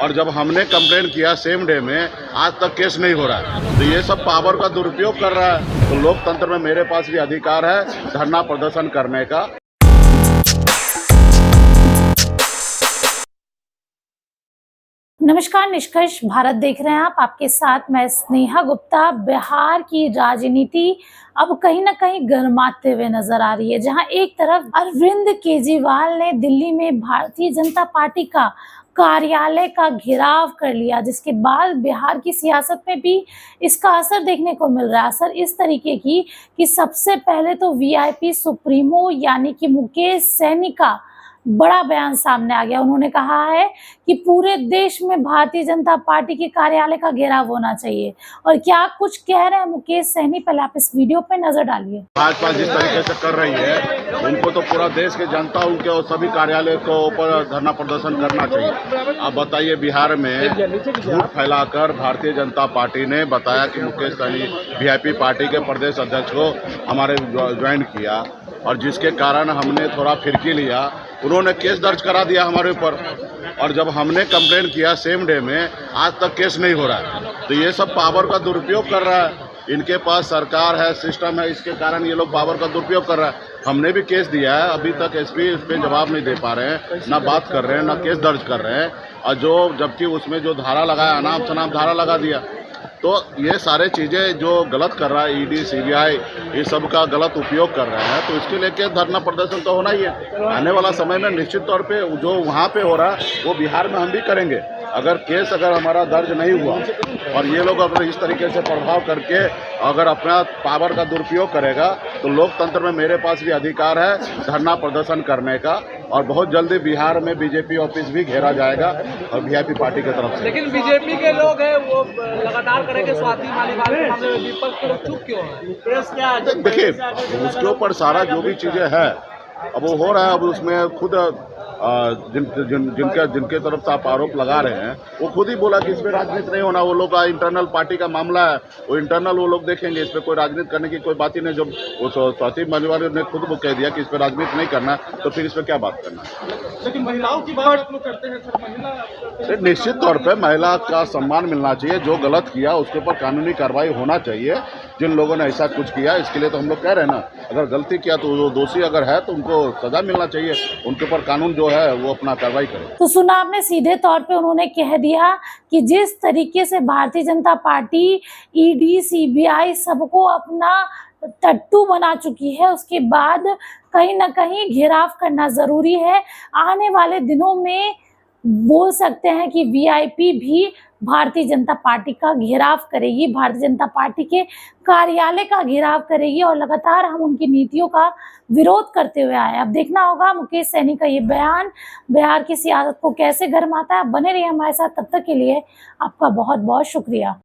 और जब हमने कंप्लेन किया सेम डे में, आज तक केस नहीं हो रहा है। तो ये सब पावर का दुरुपयोग कर रहा है। तो लोकतंत्र में मेरे पास भी अधिकार है धरना प्रदर्शन करने का। नमस्कार, निष्कर्ष भारत देख रहे हैं आप। आपके साथ मैं स्नेहा गुप्ता। बिहार की राजनीति अब कहीं ना कहीं गर्माते हुए नजर आ रही है, जहां एक तरफ अरविंद केजरीवाल ने दिल्ली में भारतीय जनता पार्टी का कार्यालय का घेराव कर लिया, जिसके बाद बिहार की सियासत में भी इसका असर देखने को मिल रहा है। असर इस तरीके की कि सबसे पहले तो वीआईपी सुप्रीमो यानी कि मुकेश सहनी का बड़ा बयान सामने आ गया। उन्होंने कहा है कि पूरे देश में भारतीय जनता पार्टी के कार्यालय का घेराव होना चाहिए। और क्या कुछ कह रहे हैं मुकेश सहनी, पहले आप इस वीडियो पे नजर डालिए। भाजपा जिस तरीके से कर रही है, उनको तो पूरा देश की जनता उनके और सभी कार्यालय को ऊपर धरना प्रदर्शन करना चाहिए। अब बताइए, बिहार में झूठ फैलाकर भारतीय जनता पार्टी ने बताया कि मुकेश सहनी वीआईपी पार्टी के प्रदेश अध्यक्ष को हमारे ज्वाइन किया, और जिसके कारण हमने थोड़ा फिरकी लिया। उन्होंने केस दर्ज करा दिया हमारे ऊपर, और जब हमने कंप्लेन किया सेम डे में, आज तक केस नहीं हो रहा है। तो ये सब पावर का दुरुपयोग कर रहा है। इनके पास सरकार है, सिस्टम है, इसके कारण ये लोग पावर का दुरुपयोग कर रहा है। हमने भी केस दिया है, अभी तक एसपी इस पर जवाब नहीं दे पा रहे हैं, ना बात कर रहे हैं, ना केस दर्ज कर रहे हैं। और जबकि उसमें जो धारा लगाया, अनाप शनाप धारा लगा दिया। तो ये सारे चीज़ें जो गलत कर रहा है, ईडी सीबीआई ये सब का गलत उपयोग कर रहे हैं, तो इसके लेके धरना प्रदर्शन तो होना ही है। आने वाला समय में निश्चित तौर पे जो वहाँ पे हो रहा है वो बिहार में हम भी करेंगे। अगर हमारा दर्ज नहीं हुआ और ये लोग अगर इस तरीके से प्रभाव करके अगर अपना पावर का दुरुपयोग करेगा, तो लोकतंत्र में मेरे पास भी अधिकार है धरना प्रदर्शन करने का। और बहुत जल्दी बिहार में बीजेपी ऑफिस भी घेरा जाएगा और वीआईपी पार्टी की तरफ से। लेकिन बीजेपी के लोग हैं वो लगातार करेंगे स्वाति मालीवाल के मामले में, विपक्ष के लोग चुप क्यों है? देखिए, उसके ऊपर सारा जो भी चीज़ें हैं अब वो हो रहा है। अब उसमें खुद जिनके तरफ से आप आरोप लगा रहे हैं, वो खुद ही बोला कि इसमें राजनीति नहीं होना। वो लोग का इंटरनल पार्टी का मामला है, वो इंटरनल वो लोग देखेंगे, इस पर कोई राजनीति करने की कोई बात ही नहीं। जब वो स्वाति मालीवाल ने खुद वो कह दिया कि इस पर राजनीति नहीं करना, तो फिर इस पर क्या बात करना। लेकिन महिलाओं की बात आप लोग करते हैं सर, महिला निश्चित तौर पर महिला का सम्मान मिलना चाहिए। जो गलत किया उसके ऊपर कानूनी कार्रवाई होना चाहिए। जिन लोगों ने ऐसा कुछ किया, इसके लिए तो हम लोग कह रहे हैं ना, अगर गलती किया तो वो दोषी अगर है तो उनको सजा मिलना चाहिए। उनके ऊपर कानून जो है वो अपना कार्रवाई करे। तो सुना आपने, सीधे तौर पे उन्होंने कह दिया कि जिस तरीके से Bharatiya Janata party ED CBI सबको अपना टट्टू बना चुकी है, उसके बाद कहीं ना कहीं घेराव करना जरूरी है। आने वाले दिनों में बोल सकते हैं कि वीआईपी भी भारतीय जनता पार्टी का घेराव करेगी, भारतीय जनता पार्टी के कार्यालय का घेराव करेगी, और लगातार हम उनकी नीतियों का विरोध करते हुए आए। अब देखना होगा मुकेश सहनी का ये बयान बिहार की सियासत को कैसे गर्माता है। बने रहिए हमारे साथ, तब तक के लिए आपका बहुत बहुत शुक्रिया।